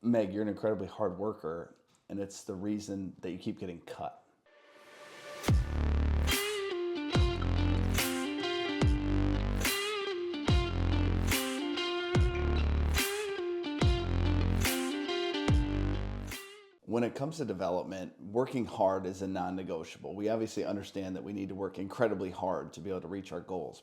Meg, you're an incredibly hard worker, and it's the reason that you keep getting cut. When it comes to development, working hard is a non-negotiable. We obviously understand that we need to work incredibly hard to be able to reach our goals.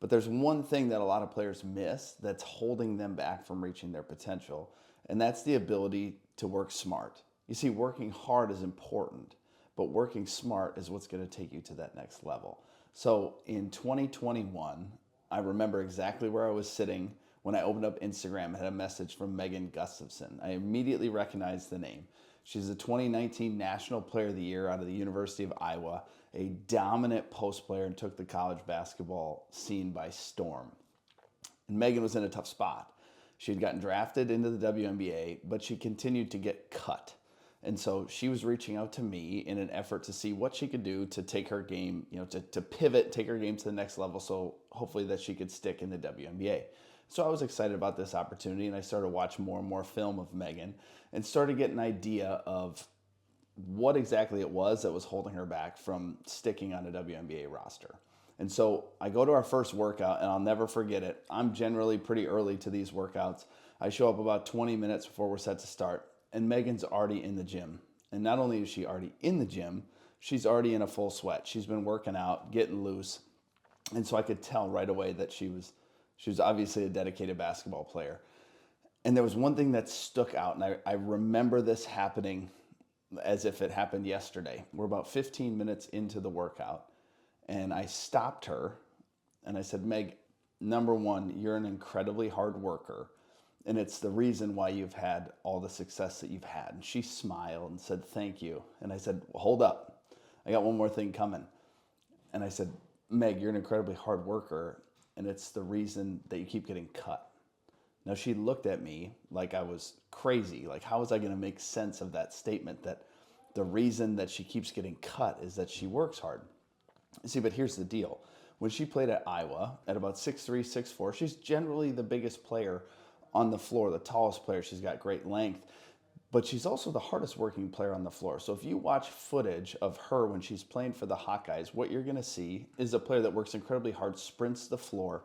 But there's one thing that a lot of players miss that's holding them back from reaching their potential, and that's the ability to work smart. You see, working hard is important, but working smart is what's going to take you to that next level. So in 2021, I remember exactly where I was sitting when I opened up Instagram and had a message from Megan Gustafson. I immediately recognized the name. She's the 2019 National Player of the Year out of the University of Iowa, a dominant post player, and took the college basketball scene by storm. And Megan was in a tough spot. She had gotten drafted into the WNBA, but she continued to get cut. And so she was reaching out to me in an effort to see what she could do to take her game, to pivot, take her game to the next level, so hopefully that she could stick in the WNBA. So I was excited about this opportunity, and I started to watch more and more film of Megan and started to get an idea of what exactly it was that was holding her back from sticking on a WNBA roster. And so I go to our first workout, and I'll never forget it. I'm generally pretty early to these workouts. I show up about 20 minutes before we're set to start, and Megan's already in the gym. And not only is she already in the gym, she's already in a full sweat. She's been working out, getting loose. And so I could tell right away that she was obviously a dedicated basketball player. And there was one thing that stuck out, and I remember this happening as if it happened yesterday. We're about 15 minutes into the workout, and I stopped her, and I said, Meg, number one, you're an incredibly hard worker, and it's the reason why you've had all the success that you've had. And she smiled and said, thank you. And I said, well, hold up. I got one more thing coming. And I said, Meg, you're an incredibly hard worker, and it's the reason that you keep getting cut. Now, she looked at me like I was crazy. Like, how was I going to make sense of that statement that the reason that she keeps getting cut is that she works hard? You see, but here's the deal. When she played at Iowa at about 6'3", 6'4", she's generally the biggest player on the floor, the tallest player. She's got great length, but she's also the hardest working player on the floor. So if you watch footage of her when she's playing for the Hawkeyes, what you're going to see is a player that works incredibly hard, sprints the floor,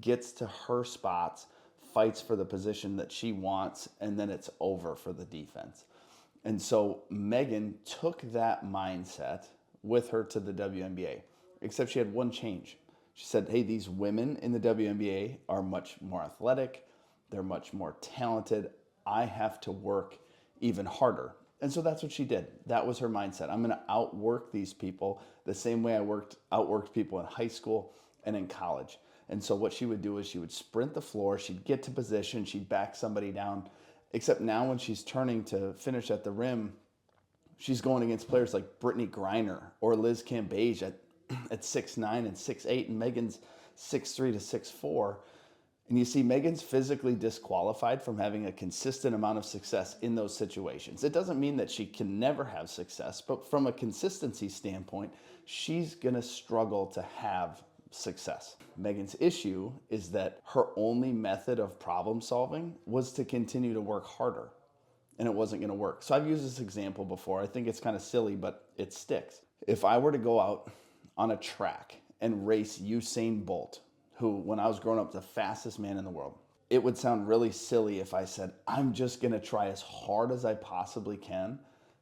gets to her spots, fights for the position that she wants, and then it's over for the defense. And so Megan took that mindset with her to the WNBA, except she had one change. She said, hey, these women in the WNBA are much more athletic. They're much more talented. I have to work even harder. And so that's what she did. That was her mindset. I'm going to outwork these people the same way I outworked people in high school and in college. And so what she would do is she would sprint the floor, she'd get to position, she'd back somebody down, except now when she's turning to finish at the rim, she's going against players like Brittany Griner or Liz Cambage at 6'9" and 6'8", and Megan's 6'3" to 6'4". And you see, Megan's physically disqualified from having a consistent amount of success in those situations. It doesn't mean that she can never have success, but from a consistency standpoint, she's going to struggle to have success. Megan's issue is that her only method of problem solving was to continue to work harder, and it wasn't going to work. So I've used this example before. I think it's kind of silly, but it sticks. If I were to go out on a track and race Usain Bolt, who when I was growing up, the fastest man in the world, it would sound really silly if I said, I'm just going to try as hard as I possibly can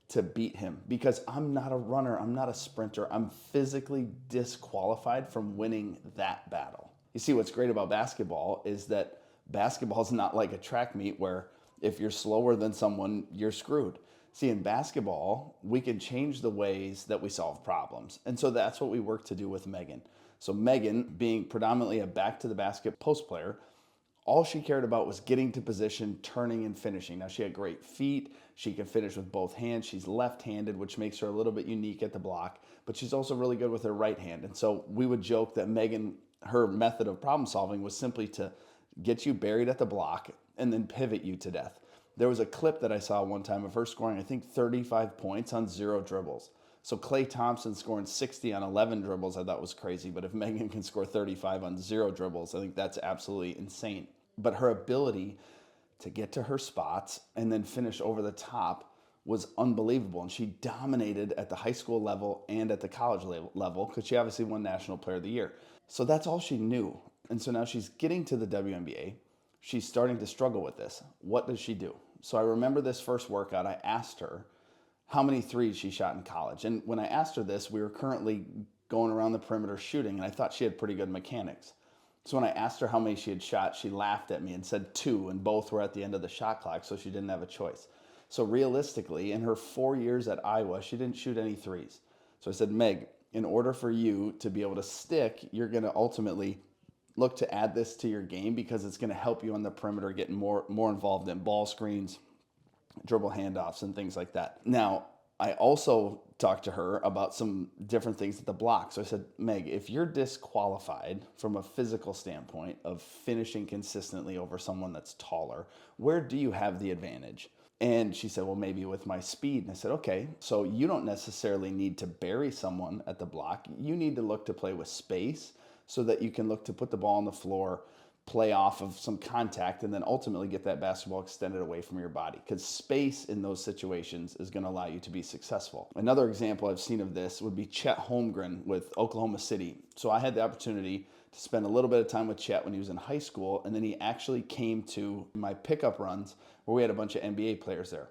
to beat him, because I'm not a runner, I'm not a sprinter, I'm physically disqualified from winning that battle. You see, what's great about basketball is that basketball is not like a track meet where if you're slower than someone, you're screwed. See, in basketball, we can change the ways that we solve problems. And so that's what we work to do with Megan. So Megan, being predominantly a back to the basket post player, all she cared about was getting to position, turning, and finishing. Now, she had great feet. She can finish with both hands. She's left-handed, which makes her a little bit unique at the block, but she's also really good with her right hand. And so we would joke that Megan, her method of problem solving was simply to get you buried at the block and then pivot you to death. There was a clip that I saw one time of her scoring, I think, 35 points on 0 dribbles. So Klay Thompson scoring 60 on 11 dribbles, I thought was crazy. But if Megan can score 35 on 0 dribbles, I think that's absolutely insane. But her ability to get to her spots and then finish over the top was unbelievable. And she dominated at the high school level and at the college level because she obviously won National Player of the Year. So that's all she knew. And so now she's getting to the WNBA. She's starting to struggle with this. What does she do? So I remember this first workout, I asked her how many threes she shot in college. And when I asked her this, we were currently going around the perimeter shooting, and I thought she had pretty good mechanics. So when I asked her how many she had shot, she laughed at me and said 2, and both were at the end of the shot clock, so she didn't have a choice. So realistically, in her 4 years at Iowa, she didn't shoot any threes. So I said, Meg, in order for you to be able to stick, you're going to ultimately look to add this to your game because it's going to help you on the perimeter getting more involved in ball screens, dribble handoffs, and things like that. Now, I also talked to her about some different things at the block. So I said, Meg, if you're disqualified from a physical standpoint of finishing consistently over someone that's taller, where do you have the advantage? And she said, well, maybe with my speed. And I said, okay, so you don't necessarily need to bury someone at the block. You need to look to play with space so that you can look to put the ball on the floor, play off of some contact, and then ultimately get that basketball extended away from your body, because space in those situations is going to allow you to be successful. Another example I've seen of this would be Chet Holmgren with Oklahoma City. So I had the opportunity to spend a little bit of time with Chet when he was in high school, and then he actually came to my pickup runs where we had a bunch of NBA players there.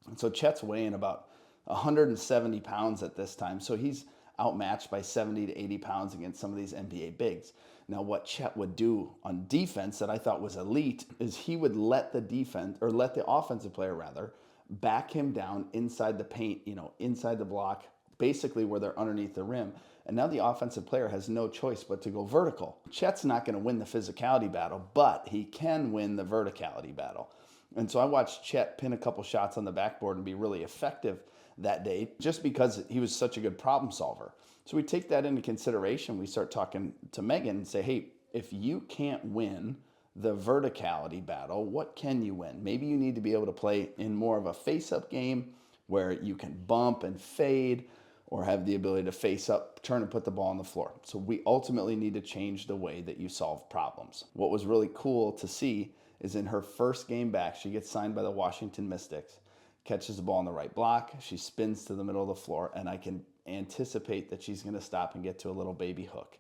And so Chet's weighing about 170 pounds at this time, so he's outmatched by 70 to 80 pounds against some of these NBA bigs. Now, what Chet would do on defense that I thought was elite is he would let the offensive player back him down inside the paint, inside the block, basically where they're underneath the rim. And now the offensive player has no choice but to go vertical. Chet's not going to win the physicality battle, but he can win the verticality battle. And so I watched Chet pin a couple shots on the backboard and be really effective that day just because he was such a good problem solver. So we take that into consideration. We start talking to Megan and say, hey, if you can't win the verticality battle, what can you win? Maybe you need to be able to play in more of a face-up game where you can bump and fade or have the ability to face up, turn and put the ball on the floor. So we ultimately need to change the way that you solve problems. What was really cool to see is in her first game back, she gets signed by the Washington Mystics, catches the ball on the right block, she spins to the middle of the floor, and I can anticipate that she's going to stop and get to a little baby hook.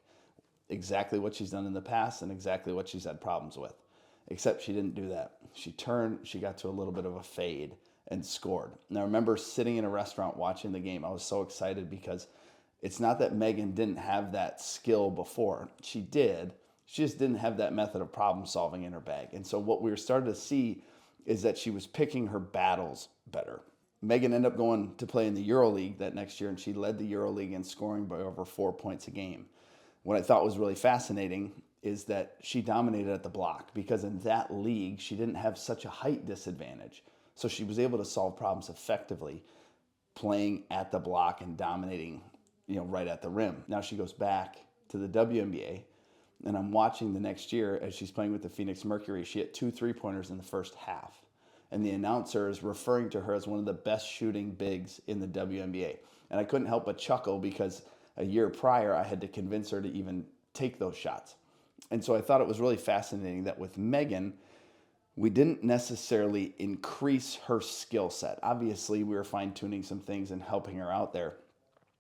Exactly what she's done in the past and exactly what she's had problems with. Except she didn't do that. She turned, she got to a little bit of a fade and scored. Now I remember sitting in a restaurant watching the game. I was so excited because it's not that Megan didn't have that skill before. She did. She just didn't have that method of problem solving in her bag. And so what we were starting to see is that she was picking her battles better. Megan ended up going to play in the EuroLeague that next year, and she led the EuroLeague in scoring by over 4 points a game. What I thought was really fascinating is that she dominated at the block because in that league, she didn't have such a height disadvantage. So she was able to solve problems effectively playing at the block and dominating, right at the rim. Now she goes back to the WNBA, and I'm watching the next year as she's playing with the Phoenix Mercury. She hit 2 3-pointers in the first half. And the announcer is referring to her as one of the best shooting bigs in the WNBA. And I couldn't help but chuckle because a year prior, I had to convince her to even take those shots. And so I thought it was really fascinating that with Megan, we didn't necessarily increase her skill set. Obviously, we were fine-tuning some things and helping her out there.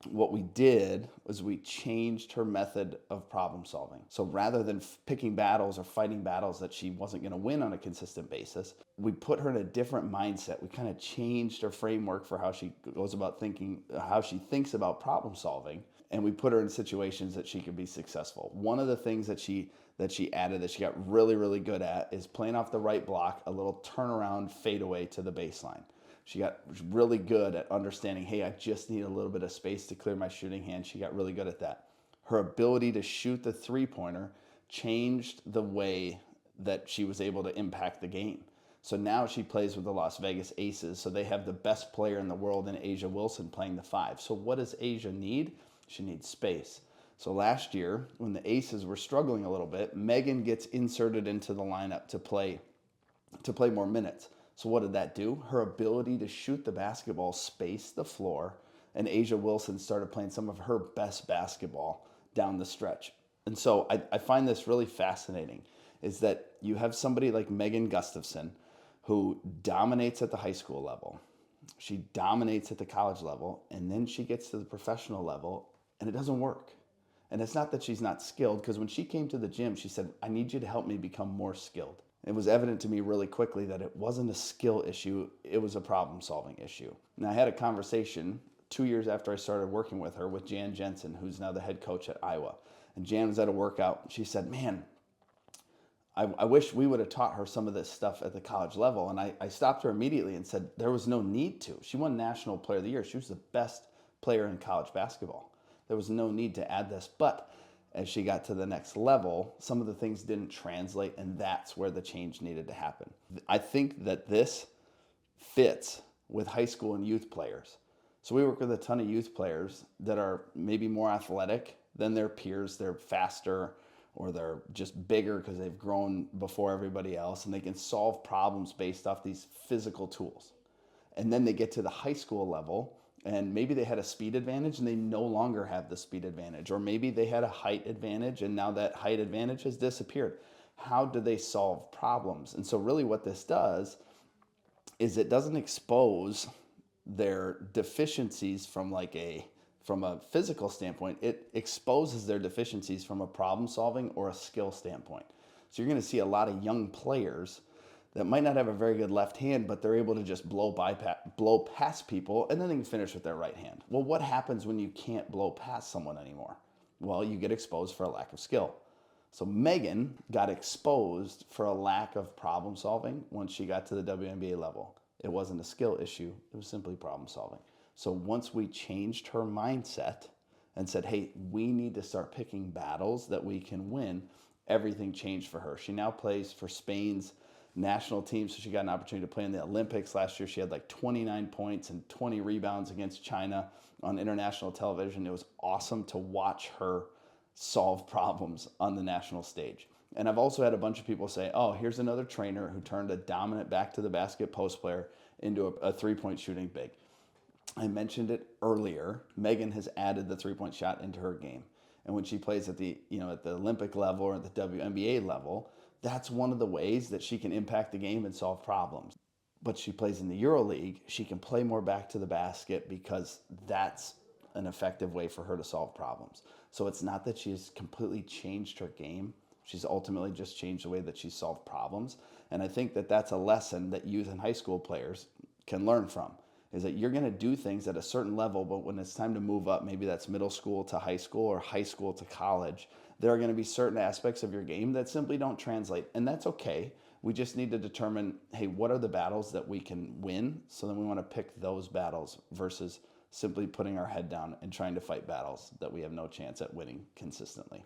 What we did was we changed her method of problem solving. So rather than picking battles or fighting battles that she wasn't going to win on a consistent basis, we put her in a different mindset. We kind of changed her framework for how she goes about thinking, how she thinks about problem solving, and we put her in situations that she could be successful. One of the things that she added that she got really, really good at is playing off the right block, a little turnaround fadeaway to the baseline. She got really good at understanding, hey, I just need a little bit of space to clear my shooting hand. She got really good at that. Her ability to shoot the three-pointer changed the way that she was able to impact the game. So now she plays with the Las Vegas Aces. So they have the best player in the world in A'ja Wilson playing the 5. So what does A'ja need? She needs space. So last year, when the Aces were struggling a little bit, Megan gets inserted into the lineup to play more minutes. So what did that do? Her ability to shoot the basketball spaced the floor, and A'ja Wilson started playing some of her best basketball down the stretch. And so I find this really fascinating, is that you have somebody like Megan Gustafson, who dominates at the high school level. She dominates at the college level, and then she gets to the professional level, and it doesn't work. And it's not that she's not skilled, because when she came to the gym, she said, I need you to help me become more skilled. It was evident to me really quickly that it wasn't a skill issue, it was a problem-solving issue. And I had a conversation 2 years after I started working with her with Jan Jensen, who's now the head coach at Iowa. And Jan was at a workout. She said, man, I wish we would have taught her some of this stuff at the college level. And I stopped her immediately and said, there was no need to. She won National Player of the Year. She was the best player in college basketball. There was no need to add this. But as she got to the next level, some of the things didn't translate, and that's where the change needed to happen. I think that this fits with high school and youth players. So we work with a ton of youth players that are maybe more athletic than their peers. They're faster, or they're just bigger because they've grown before everybody else, and they can solve problems based off these physical tools. And then they get to the high school level, and maybe they had a speed advantage and they no longer have the speed advantage, or maybe they had a height advantage and now that height advantage has disappeared. How do they solve problems? And so really what this does is it doesn't expose their deficiencies from a physical standpoint. It exposes their deficiencies from a problem solving or a skill standpoint. So you're going to see a lot of young players that might not have a very good left hand, but they're able to just blow past people, and then they can finish with their right hand. Well, what happens when you can't blow past someone anymore? Well, you get exposed for a lack of skill. So Megan got exposed for a lack of problem solving once she got to the WNBA level. It wasn't a skill issue, it was simply problem solving. So once we changed her mindset and said, hey, we need to start picking battles that we can win, everything changed for her. She now plays for Spain's national team, so she got an opportunity to play in the Olympics last year. She had like 29 points and 20 rebounds against China on international television. It was awesome to watch her solve problems on the national stage. And I've also had a bunch of people say, oh, here's another trainer who turned a dominant back to the basket post player into a three-point shooting big. I mentioned it earlier. Megan has added the three-point shot into her game. And when she plays at the Olympic level or at the WNBA level, that's one of the ways that she can impact the game and solve problems. But she plays in the EuroLeague, she can play more back to the basket because that's an effective way for her to solve problems. So it's not that she's completely changed her game. She's ultimately just changed the way that she solved problems. And I think that that's a lesson that youth and high school players can learn from, is that you're going to do things at a certain level, but when it's time to move up, maybe that's middle school to high school or high school to college, there are going to be certain aspects of your game that simply don't translate. And that's okay. We just need to determine, hey, what are the battles that we can win? So then we want to pick those battles versus simply putting our head down and trying to fight battles that we have no chance at winning consistently.